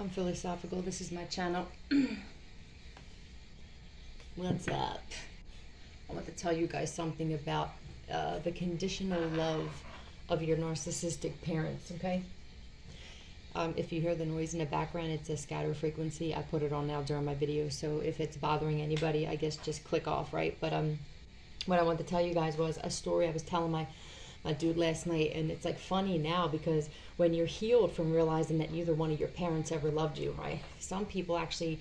I'm philosophical. This is my channel. What's up? I want to tell you guys something about the conditional love of your narcissistic parents, okay? If you hear the noise in the background, it's a scatter frequency. I put it on now during my video, so if it's bothering anybody, I guess just click off, right? But what I wanted to tell you guys was a story I was telling my dude last night, and it's like funny now because when you're healed from realizing that neither one of your parents ever loved you, right? Some people actually,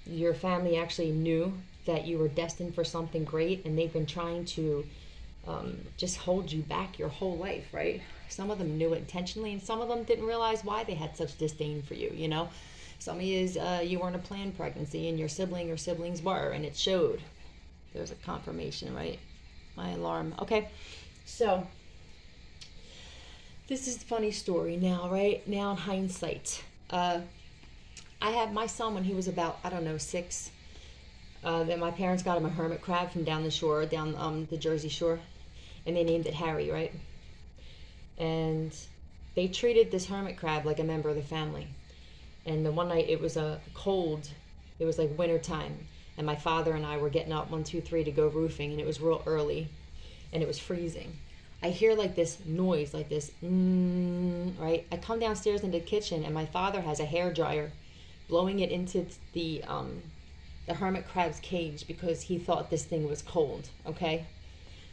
your family actually knew that you were destined for something great, and they've been trying to just hold you back your whole life, right? Some of them knew it intentionally, and some of them didn't realize why they had such disdain for you, you know? Some of you, you weren't a planned pregnancy, and your sibling or siblings were, and it showed. There's a confirmation, right? My alarm. Okay, so this is a funny story now, right? Now in hindsight. I had my son when he was about, I don't know, 6. Then my parents got him a hermit crab from down the shore, down the Jersey Shore, and they named it Harry, right? And they treated this hermit crab like a member of the family. And the one night it was a cold, it was like winter time, and my father and I were getting up 1, 2, 3 to go roofing, and it was real early, and it was freezing. I hear like this noise, like this, right? I come downstairs into the kitchen, and my father has a hair dryer, blowing it into the hermit crab's cage because he thought this thing was cold, okay?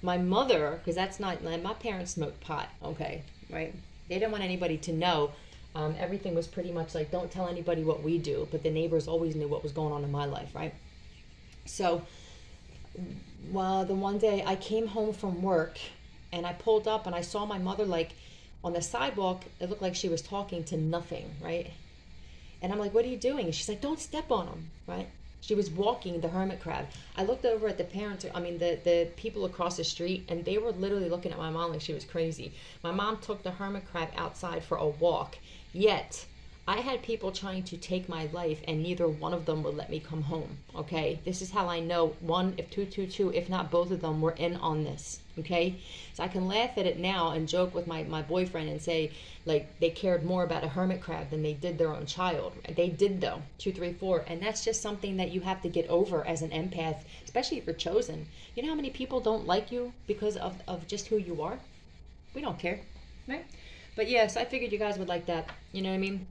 My mother, because that's not, my parents smoked pot, okay, right? They didn't want anybody to know. Everything was pretty much like, don't tell anybody what we do, but the neighbors always knew what was going on in my life, right? So, well, the one day I came home from work, and I pulled up, and I saw my mother, like, on the sidewalk. It looked like she was talking to nothing, right? And I'm like, what are you doing? And she's like, don't step on him, right? She was walking the hermit crab. I looked over at the parents, the people across the street, and they were literally looking at my mom like she was crazy. My mom took the hermit crab outside for a walk, yet I had people trying to take my life, and neither one of them would let me come home, okay? This is how I know one, if two, if not both of them were in on this, okay? So I can laugh at it now and joke with my boyfriend and say, like, they cared more about a hermit crab than they did their own child. They did, though, 2, 3, 4. And that's just something that you have to get over as an empath, especially if you're chosen. You know how many people don't like you because of just who you are? We don't care, right? But yes, I figured you guys would like that. You know what I mean?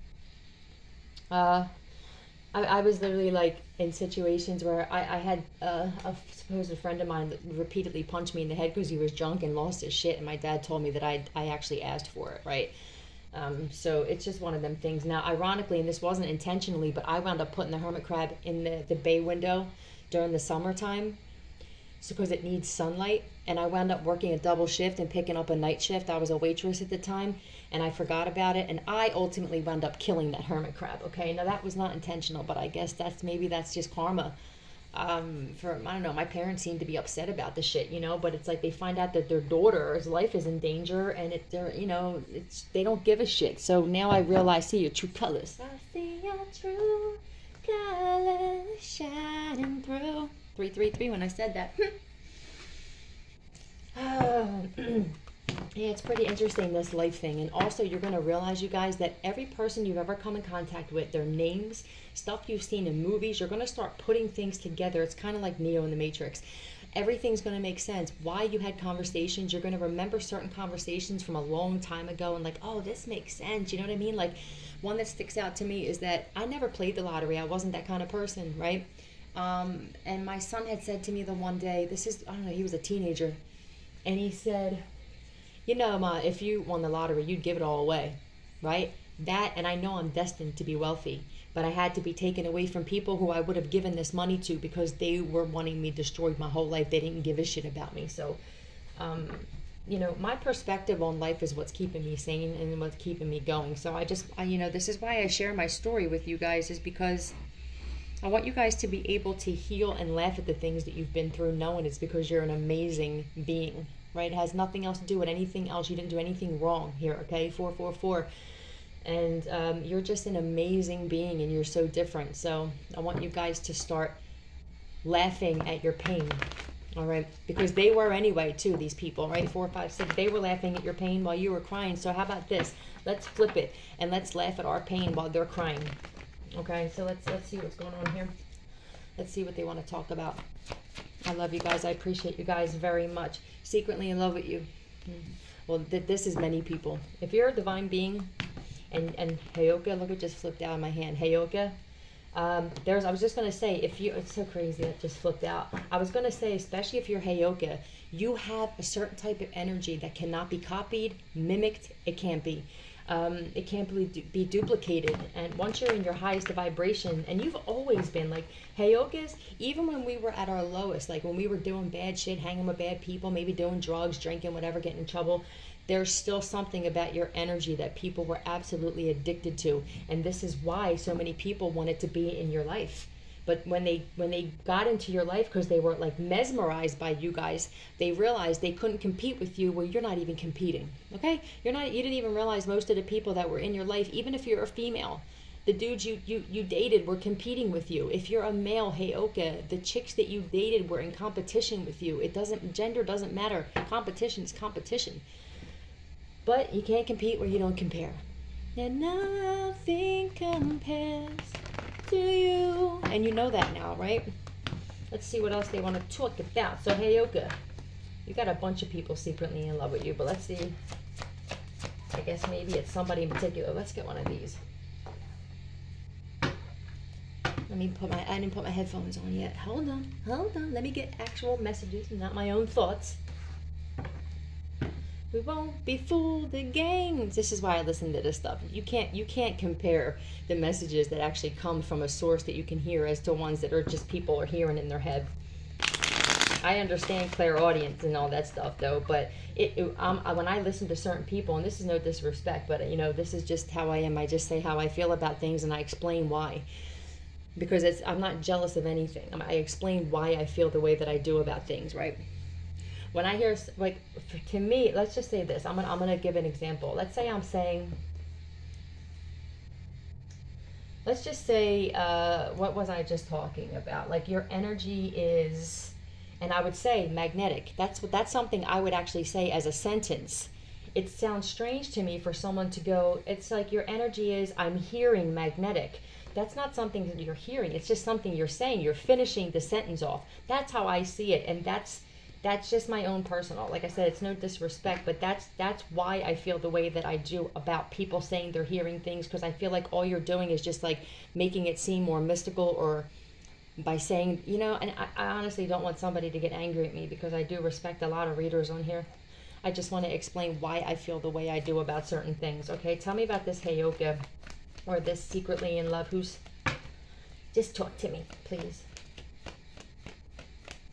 I was literally like in situations where I had a supposed friend of mine that repeatedly punched me in the head because he was drunk and lost his shit, and my dad told me that I actually asked for it, right? So it's just one of them things. Now, ironically, and this wasn't intentionally, but I wound up putting the hermit crab in the bay window during the summertime, because it needs sunlight, and I wound up working a double shift and picking up a night shift. I was a waitress at the time, and I forgot about it, and I ultimately wound up killing that hermit crab, okay? Now, that was not intentional, but I guess maybe that's just karma. I don't know, my parents seem to be upset about the shit, you know, but it's like they find out that their daughter's life is in danger, and they don't give a shit. So now I realize, see your true colors. I see your true colors shining through. 333 when I said that. Yeah, it's pretty interesting, this life thing. And also, you're going to realize, you guys, that every person you've ever come in contact with, their names, stuff you've seen in movies, you're going to start putting things together. It's kind of like Neo in the Matrix. Everything's going to make sense. Why you had conversations, you're going to remember certain conversations from a long time ago and like, oh, this makes sense. You know what I mean? Like, one that sticks out to me is that I never played the lottery. I wasn't that kind of person, right? And my son had said to me the one day, I don't know, he was a teenager, and he said, you know, Ma, if you won the lottery, you'd give it all away, right? That, and I know I'm destined to be wealthy, but I had to be taken away from people who I would have given this money to because they were wanting me destroyed my whole life. They didn't give a shit about me. So, you know, my perspective on life is what's keeping me sane and what's keeping me going. So this is why I share my story with you guys, is because I want you guys to be able to heal and laugh at the things that you've been through, knowing it's because you're an amazing being, right? It has nothing else to do with anything else. You didn't do anything wrong here, okay? 444. And you're just an amazing being, and you're so different. So I want you guys to start laughing at your pain, all right? Because they were anyway, too, these people, right? 4, 5, 6. They were laughing at your pain while you were crying. So how about this? Let's flip it and let's laugh at our pain while they're crying. Okay, so let's see what's going on here. Let's see what they want to talk about. I love you guys. I appreciate you guys very much. Secretly in love with you. Well, this is many people. If you're a divine being, and Heyoka, look, it just flipped out of my hand. Heyoka. I was just going to say, if you, it's so crazy that just flipped out. I was going to say, especially if you're Heyoka, you have a certain type of energy that cannot be copied, mimicked. It can't be. It can't be duplicated. And once you're in your highest vibration, and you've always been like Heyokas, even when we were at our lowest, like when we were doing bad shit, hanging with bad people, maybe doing drugs, drinking, whatever, getting in trouble, there's still something about your energy that people were absolutely addicted to. And this is why so many people wanted to be in your life. But when they got into your life, because they were like mesmerized by you guys, they realized they couldn't compete with you. Well, you're not even competing. Okay, you didn't even realize most of the people that were in your life, even if you're a female, the dudes you dated were competing with you. If you're a male, Heyoka, the chicks that you dated were in competition with you. Gender doesn't matter. Competition is competition. But you can't compete where you don't compare. And nothing compares to you. And you know that now, right? Let's see what else they want to talk about. So, Heyoka, you got a bunch of people secretly in love with you. But let's see. I guess maybe it's somebody in particular. Let's get one of these. I didn't put my headphones on yet. Hold on. Let me get actual messages, not my own thoughts. We won't be fooled again. This is why I listen to this stuff. You can't compare the messages that actually come from a source that you can hear as to ones that are just people are hearing in their head. I understand clairaudience and all that stuff though, but when I listen to certain people, and this is no disrespect, but this is just how I am. I just say how I feel about things and I explain why. Because I'm not jealous of anything. I explain why I feel the way that I do about things, right? When I hear, like, to me, let's just say this. I'm gonna give an example. Let's say I'm saying, let's just say, what was I just talking about? Like your energy is, and I would say magnetic. That's something I would actually say as a sentence. It sounds strange to me for someone to go, it's like your energy is, I'm hearing magnetic. That's not something that you're hearing. It's just something you're saying. You're finishing the sentence off. That's how I see it, and that's just my own personal. Like I said, it's no disrespect, but that's why I feel the way that I do about people saying they're hearing things, because I feel like all you're doing is just like making it seem more mystical, or by saying, and I honestly don't want somebody to get angry at me, because I do respect a lot of readers on here. I just want to explain why I feel the way I do about certain things. Okay, tell me about this Heyoka, or this secretly in love who's, just talk to me, please.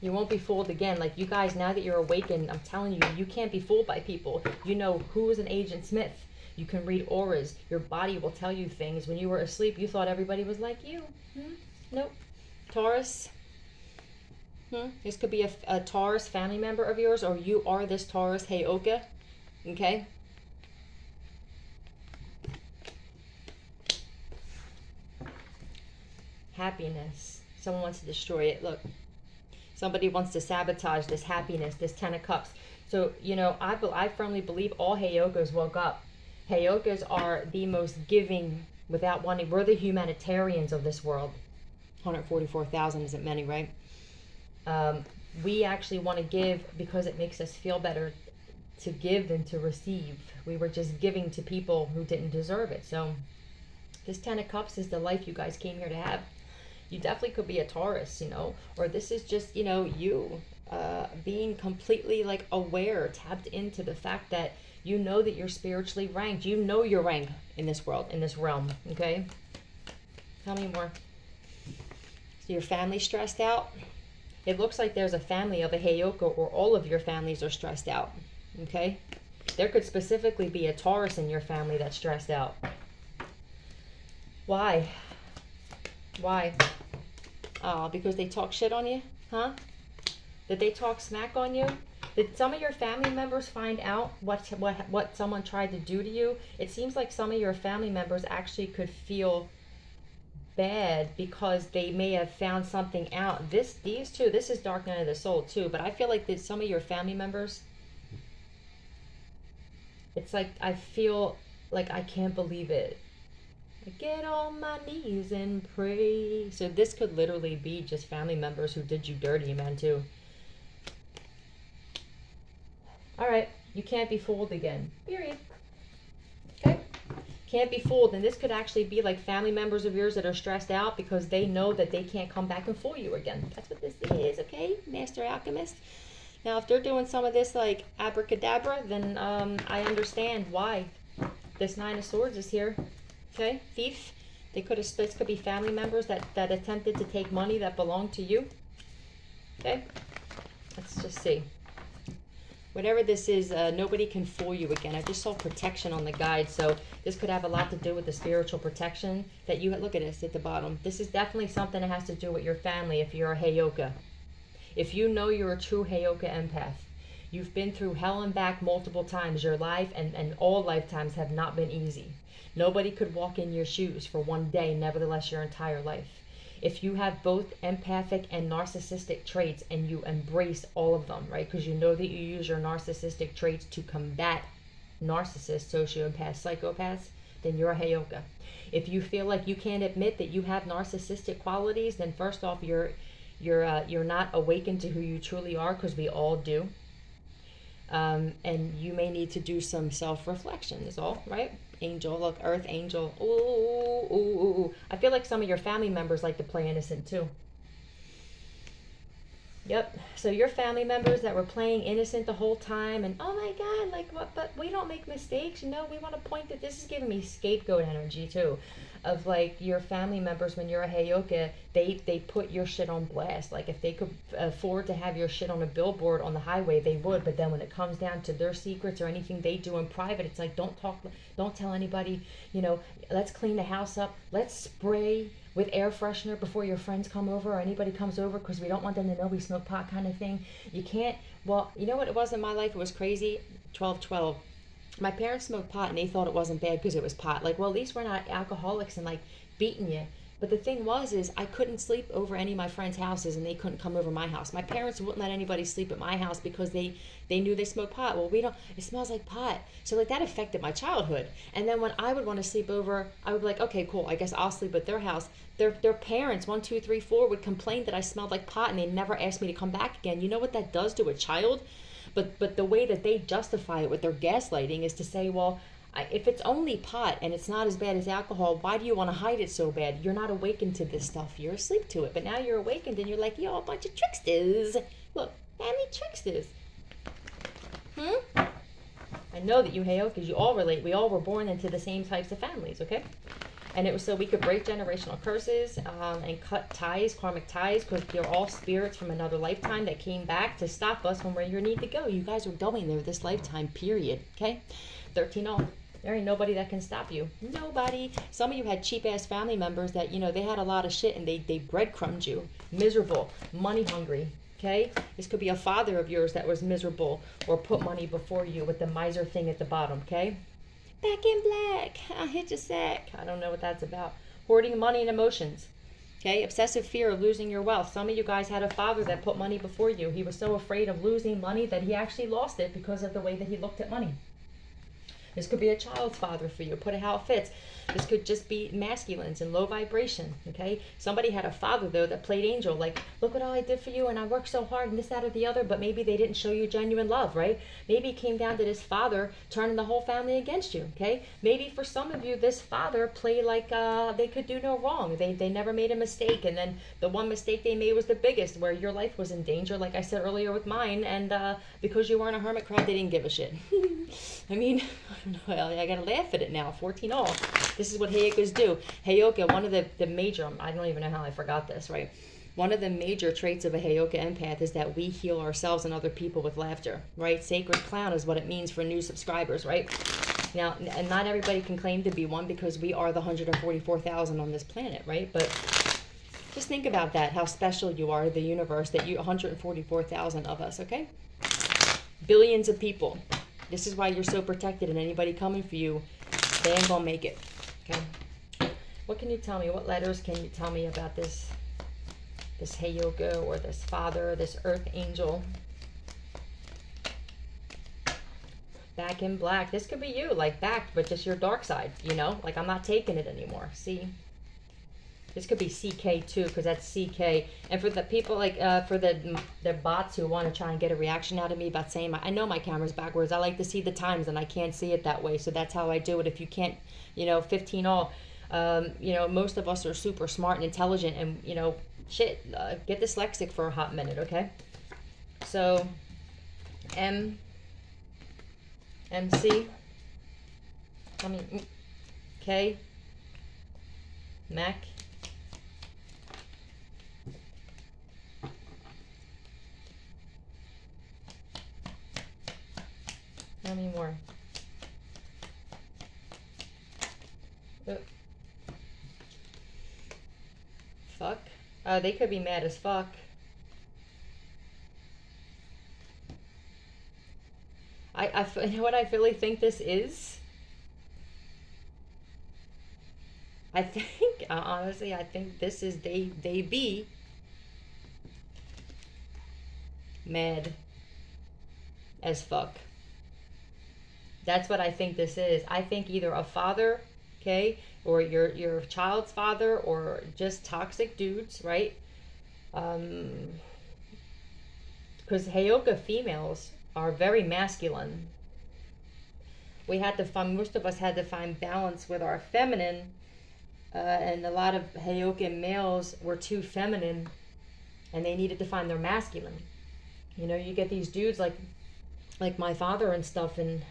You won't be fooled again. Like, you guys, now that you're awakened, I'm telling you, you can't be fooled by people. You know who is an Agent Smith. You can read auras. Your body will tell you things. When you were asleep, you thought everybody was like you. Nope. Taurus. This could be a Taurus family member of yours, or you are this Taurus Heyoka. Okay? Happiness. Someone wants to destroy it. Look. Somebody wants to sabotage this happiness, this 10 of Cups. So, I firmly believe all Heyokas woke up. Heyokas are the most giving without wanting. We're the humanitarians of this world. 144,000 isn't many, right? We actually want to give because it makes us feel better to give than to receive. We were just giving to people who didn't deserve it. So this 10 of Cups is the life you guys came here to have. You definitely could be a Taurus, or this is just, you being completely like aware, tapped into the fact that you know that you're spiritually ranked. You know your rank in this world, in this realm, okay? Tell me more. So your family stressed out? It looks like there's a family of a Heyoka, or all of your families are stressed out, okay? There could specifically be a Taurus in your family that's stressed out. Why? Why? Because they talk shit on you? Huh? Did they talk smack on you? Did some of your family members find out what someone tried to do to you? It seems like some of your family members actually could feel bad because they may have found something out. These two, this is Dark Night of the Soul too, but I feel like that some of your family members, it's like I feel like, I can't believe it. I get on my knees and pray. So this could literally be just family members who did you dirty, man, too. All right, you can't be fooled again. Period. Okay? Can't be fooled. And this could actually be like family members of yours that are stressed out because they know that they can't come back and fool you again. That's what this is, okay, Master Alchemist? Now, if they're doing some of this like abracadabra, then I understand why this Nine of Swords is here. Okay, thief. This could be family members that attempted to take money that belonged to you. Okay, let's just see. Whatever this is, nobody can fool you again. I just saw protection on the guide, so this could have a lot to do with the spiritual protection that you look at this at the bottom. This is definitely something that has to do with your family if you're a Heyoka. If you know you're a true Heyoka empath, you've been through hell and back multiple times. Your life and all lifetimes have not been easy. Nobody could walk in your shoes for one day, nevertheless your entire life. If you have both empathic and narcissistic traits and you embrace all of them, right? Because you know that you use your narcissistic traits to combat narcissists, sociopaths, psychopaths, then you're a Heyoka. If you feel like you can't admit that you have narcissistic qualities, then first off, you're not awakened to who you truly are, because we all do. And you may need to do some self-reflection is all, right? Angel, look, earth angel. Ooh, ooh, ooh, ooh. I feel like some of your family members like to play innocent too. Yep. So your family members that were playing innocent the whole time and, oh my God, like what, but we don't make mistakes. You know, we want to point that this is giving me scapegoat energy too. Of like your family members, when you're a Heyoka, they put your shit on blast. Like if they could afford to have your shit on a billboard on the highway, they would. But then when it comes down to their secrets or anything they do in private, it's like, don't tell anybody, you know, let's clean the house up. Let's spray with air freshener before your friends come over or anybody comes over, because we don't want them to know we smoke pot, kind of thing. You can't, well, you know what it was in my life? It was crazy. 12-12. My parents smoked pot and they thought it wasn't bad because it was pot. Like, well, at least we're not alcoholics and like beating you. But the thing is I couldn't sleep over any of my friends' houses and they couldn't come over my house. My parents wouldn't let anybody sleep at my house because they knew they smoked pot. Well, it smells like pot. So like that affected my childhood. And then when I would want to sleep over, I would be like, okay, cool, I guess I'll sleep at their house. Their parents, 1, 2, 3, 4, would complain that I smelled like pot and they never asked me to come back again. You know what that does to a child? But the way that they justify it with their gaslighting is to say, well, if it's only pot and it's not as bad as alcohol, why do you want to hide it so bad? You're not awakened to this stuff. You're asleep to it. But now you're awakened and you're like, yo, a bunch of tricksters. Look, family tricksters. I know that you Heyokas, you all relate. We all were born into the same types of families, okay? And it was so we could break generational curses and cut ties, karmic ties, because they're all spirits from another lifetime that came back to stop us from where you need to go. You guys are going there this lifetime, period. Okay? 13-0. There ain't nobody that can stop you. Nobody. Some of you had cheap-ass family members that, you know, they had a lot of shit and they breadcrumbed you. Miserable. Money hungry. Okay? This could be a father of yours that was miserable or put money before you with the miser thing at the bottom. Okay? Back in black. I'll hit your sack. I don't know what that's about. Hoarding money and emotions. Okay, obsessive fear of losing your wealth. Some of you guys had a father that put money before you. He was so afraid of losing money that he actually lost it because of the way that he looked at money. This could be a child's father for you. Put it how it fits. This could just be masculines and low vibration, okay? Somebody had a father, though, that played angel. Like, look what all I did for you, and I worked so hard, and this, that, or the other, but maybe they didn't show you genuine love, right? Maybe it came down to this father turning the whole family against you, okay? Maybe for some of you, this father played like they could do no wrong. They never made a mistake, and then the one mistake they made was the biggest, where your life was in danger, like I said earlier with mine, and because you weren't a hermit crab, they didn't give a shit. I mean, I don't know, I gotta laugh at it now, 14-all. This is what Heyokas do. Heyoka, one of the major, I don't even know how I forgot this, right? One of the major traits of a Heyoka empath is that we heal ourselves and other people with laughter, right? Sacred clown is what it means for new subscribers, right? Now, and not everybody can claim to be one because we are the 144,000 on this planet, right? But just think about that, how special you are to the universe, that you 144,000 of us, okay? Billions of people. This is why you're so protected, and anybody coming for you, they ain't gonna make it. Okay. What can you tell me? What letters can you tell me about this Heyoka or this father, this earth angel back in black. This could be you, like back, but just your dark side, you know? Like, I'm not taking it anymore. See? This could be CK too, because that's CK. And for the people, like, for the bots who want to try and get a reaction out of me about saying, I know my camera's backwards. I like to see the times, and I can't see it that way. So that's how I do it. If you can't, you know, 15 all. You know, most of us are super smart and intelligent, and, you know, shit, get dyslexic for a hot minute, okay? So, MC, K, Mac, how many more? Fuck. They could be mad as fuck. You know what I really think this is? I think, honestly, I think this is they be mad as fuck. That's what I think this is. I think either a father, okay, or your child's father, or just toxic dudes, right? Because Heyoka females are very masculine. We had to find, most of us had to find balance with our feminine, and a lot of Heyoka males were too feminine, and they needed to find their masculine. You know, you get these dudes like my father and stuff, and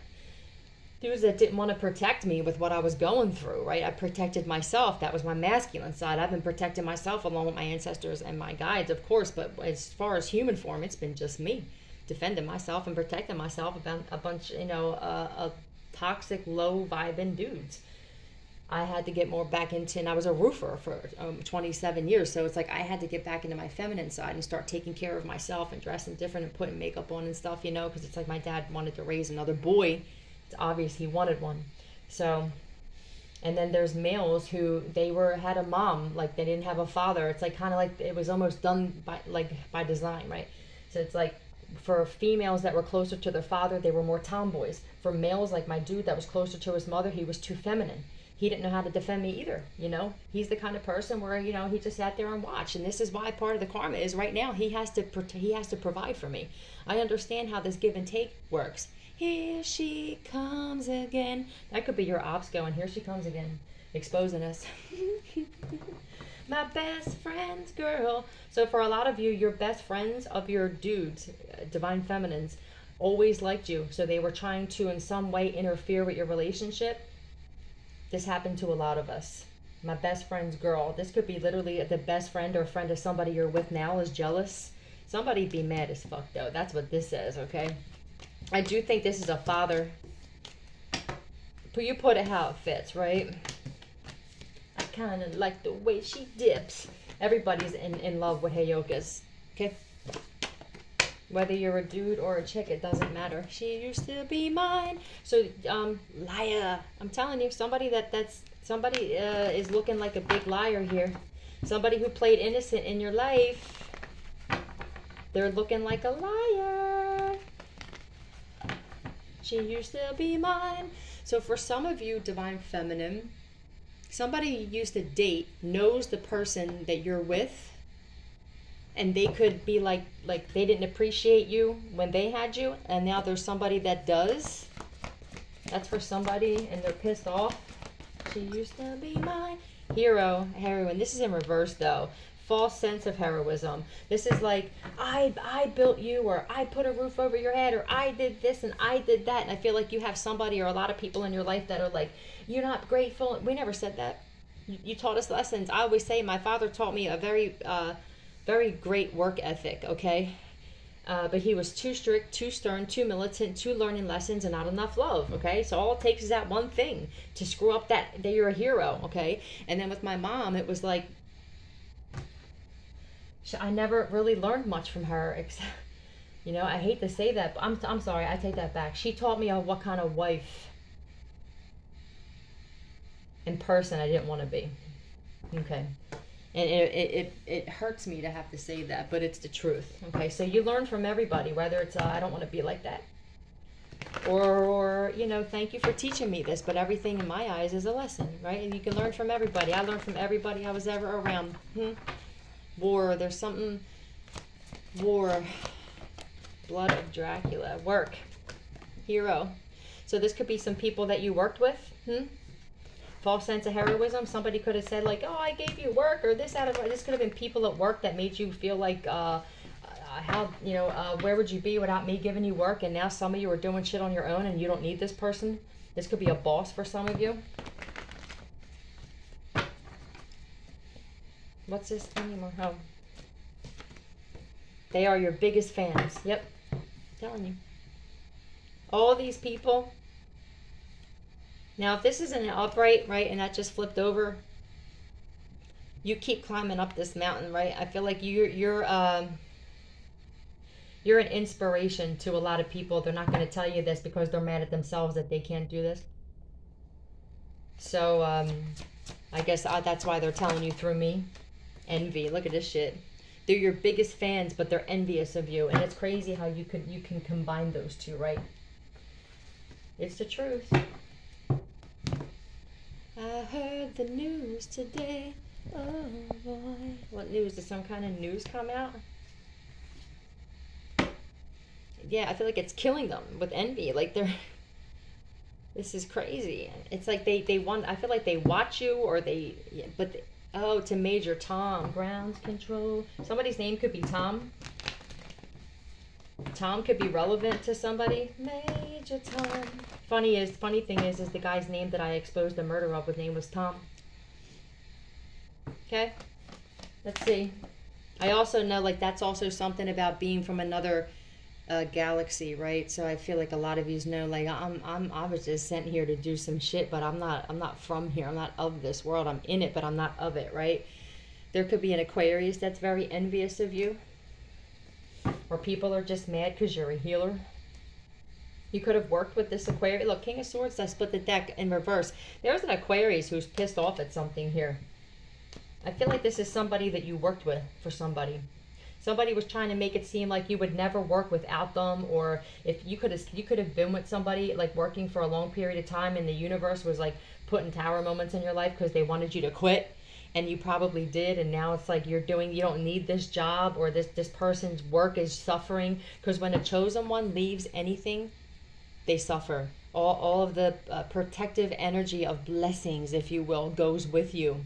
dudes that didn't want to protect me with what I was going through, right? I protected myself. That was my masculine side. I've been protecting myself along with my ancestors and my guides, of course, but as far as human form, it's been just me defending myself and protecting myself about a bunch, you know, of toxic, low-vibing dudes. I had to get more back into, and I was a roofer for 27 years, so it's like I had to get back into my feminine side and start taking care of myself and dressing different and putting makeup on and stuff, you know, because it's like my dad wanted to raise another boy. It's obvious he wanted one. So, and then there's males who had a mom, like they didn't have a father. It's like kind of like it was almost done by design, right? So it's like for females that were closer to their father, they were more tomboys. For males like my dude that was closer to his mother, he was too feminine. He didn't know how to defend me either, you know? He's the kind of person where, you know, he just sat there and watched. And this is why part of the karma is right now he has to provide for me. I understand how this give and take works. Here she comes again. That could be your ops going, here she comes again, exposing us. My best friend's girl. So for a lot of you, your best friends of your dudes, divine feminines, always liked you. So they were trying to in some way interfere with your relationship. This happened to a lot of us. My best friend's girl. This could be literally the best friend or friend of somebody you're with now is jealous. Somebody be mad as fuck though. That's what this says, okay? I do think this is a father. But you put it how it fits, right? I kind of like the way she dips. Everybody's in love with Heyokas, okay? Whether you're a dude or a chick, it doesn't matter. She used to be mine. So, liar. I'm telling you, somebody is looking like a big liar here. Somebody who played innocent in your life. They're looking like a liar. She used to be mine. So for some of you, divine feminine, somebody you used to date knows the person that you're with, and they could be like they didn't appreciate you when they had you, and now there's somebody that does. That's for somebody, and they're pissed off. She used to be mine. Hero, heroine. This is in reverse though. False sense of heroism. This is like, I built you, or I put a roof over your head, or I did this and I did that. And I feel like you have somebody or a lot of people in your life that are like, you're not grateful. We never said that. You taught us lessons. I always say my father taught me a very great work ethic, okay? But he was too strict, too stern, too militant, too learning lessons, and not enough love, okay? So all it takes is that one thing to screw up that you're a hero, okay? And then with my mom, it was like, I never really learned much from her, except, you know, I hate to say that, but I'm sorry, I take that back. She taught me what kind of wife in person I didn't want to be, okay? And it hurts me to have to say that, but it's the truth, okay? So you learn from everybody, whether it's, I don't want to be like that. or you know, thank you for teaching me this, but everything in my eyes is a lesson, right? And you can learn from everybody. I learned from everybody I was ever around. War, there's something, war, blood of Dracula, work, hero. So this could be some people that you worked with. False sense of heroism. Somebody could have said like, oh, I gave you work, or this this could have been people at work that made you feel like, how, you know, where would you be without me giving you work? And now some of you are doing shit on your own and you don't need this person. This could be a boss for some of you. What's this anymore? Oh, they are your biggest fans. Yep, I'm telling you. All these people. Now, if this isn't an upright, right, and that just flipped over, you keep climbing up this mountain, right? I feel like you're an inspiration to a lot of people. They're not going to tell you this because they're mad at themselves that they can't do this. So, I guess that's why they're telling you through me. Envy. Look at this shit. They're your biggest fans, but they're envious of you. And it's crazy how you can combine those two, right? It's the truth. I heard the news today. Oh boy. What news? Did some kind of news come out? Yeah, I feel like it's killing them with envy. Like this is crazy. It's like they want, I feel like they watch you or they, yeah, but oh, to Major Tom, ground control. Somebody's name could be Tom. Tom could be relevant to somebody. Major Tom. Funny thing is the guy's name that I exposed the murder of, his name was Tom. Okay, let's see. I also know like that's also something about being from another galaxy, right? So I feel like a lot of you know like I was just sent here to do some shit, but I'm not from here. I'm not of this world. I'm in it, but I'm not of it, right? There could be an Aquarius that's very envious of you. Or people are just mad because you're a healer. You could have worked with this Aquarius. Look, King of Swords, I split the deck in reverse. There's an Aquarius who's pissed off at something here. I feel like this is somebody that you worked with for somebody. Somebody was trying to make it seem like you would never work without them, or if you could have been with somebody like working for a long period of time, and the universe was like putting tower moments in your life because they wanted you to quit. And you probably did, and now it's like you don't need this job, or this person's work is suffering. Because when a chosen one leaves anything, they suffer. All of the protective energy of blessings, if you will, goes with you.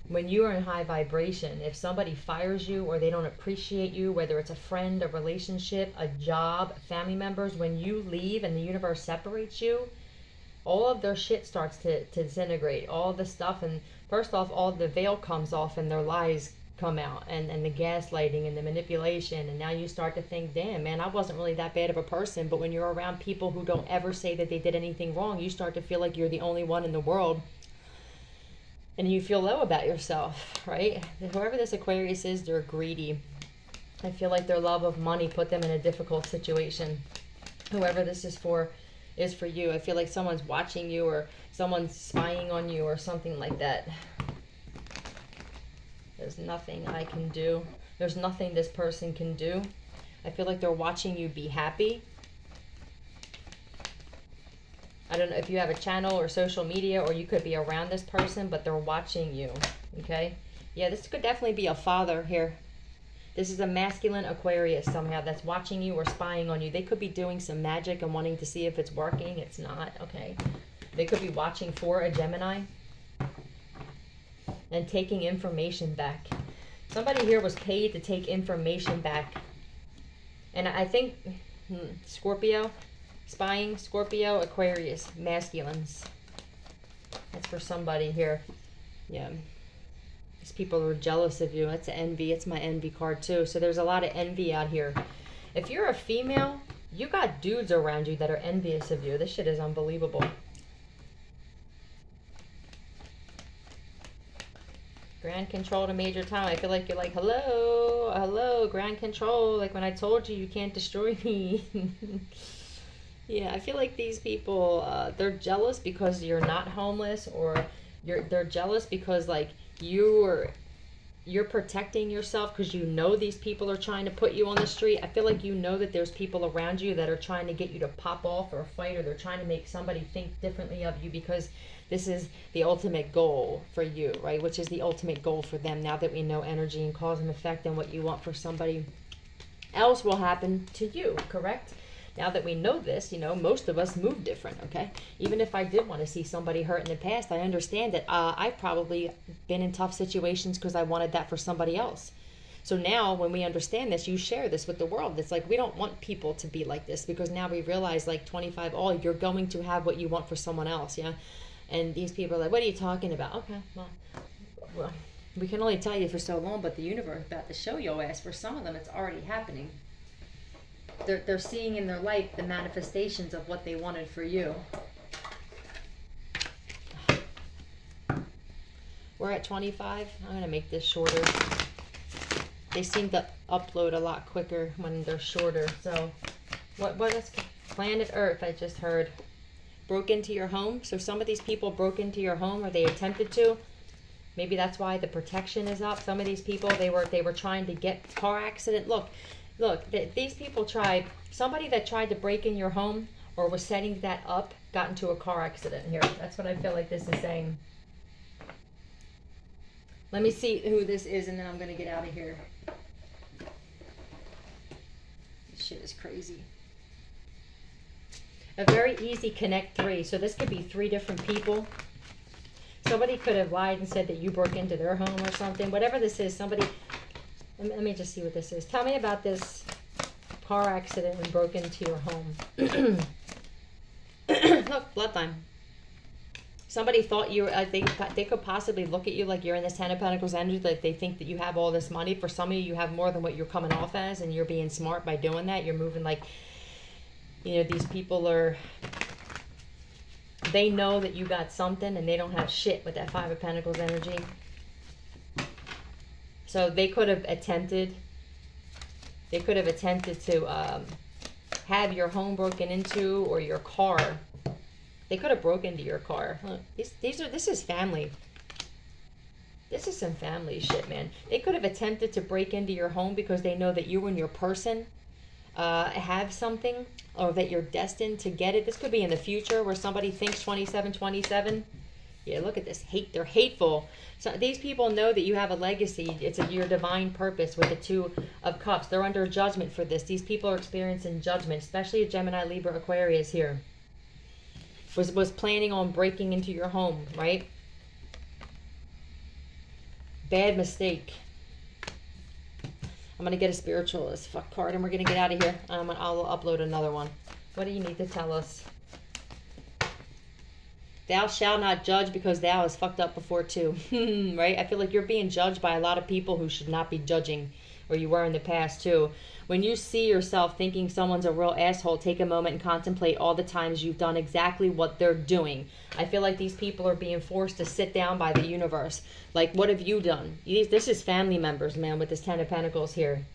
When you are in high vibration, if somebody fires you or they don't appreciate you, whether it's a friend, a relationship, a job, family members, when you leave and the universe separates you, all of their shit starts to disintegrate. All the stuff, and first off, all the veil comes off and their lies come out, and the gaslighting and the manipulation, and now you start to think, damn man, I wasn't really that bad of a person. But when you're around people who don't ever say that they did anything wrong, you start to feel like you're the only one in the world, and you feel low about yourself, right? Whoever this Aquarius is, they're greedy. I feel like their love of money put them in a difficult situation. Whoever this is for you. I feel like someone's watching you, or someone's spying on you, or something like that. There's nothing I can do. There's nothing this person can do. I feel like they're watching you be happy. I don't know if you have a channel or social media, or you could be around this person, but they're watching you. Okay? Yeah, this could definitely be a father here. This is a masculine Aquarius somehow that's watching you or spying on you. They could be doing some magic and wanting to see if it's working. It's not. Okay. They could be watching for a Gemini and taking information back. Somebody here was paid to take information back. And I think Scorpio, spying, Scorpio, Aquarius, masculines. That's for somebody here. Yeah. These people are jealous of you. That's envy. It's my envy card too. So there's a lot of envy out here. If you're a female, you got dudes around you that are envious of you. This shit is unbelievable. Grand control to Major Tom. I feel like you're like, hello, hello, grand control. Like when I told you, you can't destroy me. Yeah, I feel like these people, they're jealous because you're not homeless, or they're jealous because like you're you're protecting yourself because you know these people are trying to put you on the street. I feel like you know that there's people around you that are trying to get you to pop off or fight, or they're trying to make somebody think differently of you, because this is the ultimate goal for you, right? Which is the ultimate goal for them. Now that we know energy and cause and effect, and what you want for somebody else will happen to you, correct? Now that we know this, you know, most of us move different, okay? Even if I did want to see somebody hurt in the past, I understand that I've probably been in tough situations because I wanted that for somebody else. So now when we understand this, you share this with the world. It's like, we don't want people to be like this, because now we realize, like 25, oh, you're going to have what you want for someone else, yeah? And these people are like, what are you talking about? Okay, well, we can only tell you for so long, but the universe is about to show your ass. For some of them, it's already happening. They're seeing in their life the manifestations of what they wanted for you. We're at 25. I'm going to make this shorter. They seem to upload a lot quicker when they're shorter. So, what is planet Earth? I just heard broke into your home. So some of these people broke into your home, or they attempted to. Maybe that's why the protection is up. Some of these people, they were trying to get car accident. Look, these people tried, somebody that tried to break in your home or was setting that up got into a car accident here. That's what I feel like this is saying. Let me see who this is, and then I'm going to get out of here. This shit is crazy. A very easy connect 3. So this could be 3 different people. Somebody could have lied and said that you broke into their home or something. Whatever this is, somebody... Let me just see what this is. Tell me about this car accident and broke into your home. Look, bloodline. Somebody thought you were, they could possibly look at you like you're in this 10 of Pentacles energy, like they think that you have all this money. For some of you have more than what you're coming off as, and you're being smart by doing that. You're moving like, you know, these people are, they know that you got something and they don't have shit with that 5 of Pentacles energy. So they could have attempted to have your home broken into, or your car. They could have broke into your car. Look, this is family. This is some family shit, man. They could have attempted to break into your home because they know that you and your person have something, or that you're destined to get it. This could be in the future where somebody thinks 2727. Yeah, look at this. They're hateful. So these people know that you have a legacy. It's your divine purpose with the 2 of Cups. They're under judgment for this. These people are experiencing judgment, especially a Gemini, Libra, Aquarius here. Was planning on breaking into your home, right? Bad mistake. I'm going to get a spiritual as fuck card, and we're going to get out of here. I'll upload another one. What do you need to tell us? Thou shalt not judge, because thou has fucked up before too. Right? I feel like you're being judged by a lot of people who should not be judging, or you were in the past too. When you see yourself thinking someone's a real asshole, take a moment and contemplate all the times you've done exactly what they're doing. I feel like these people are being forced to sit down by the universe. Like, what have you done? This is family members, man, with this 10 of Pentacles here.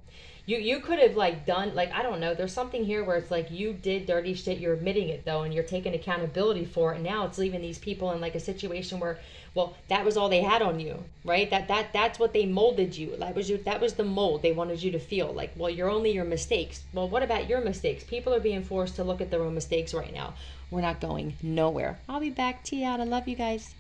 You could have, like, done, like, I don't know, there's something here where it's like you did dirty shit, you're admitting it, though, and you're taking accountability for it, and now it's leaving these people in, like, a situation where, well, that was all they had on you, right? That's what they molded you. That was the mold they wanted you to feel. Like, well, you're only your mistakes. Well, what about your mistakes? People are being forced to look at their own mistakes right now. We're not going nowhere. I'll be back. Tea out. I love you guys.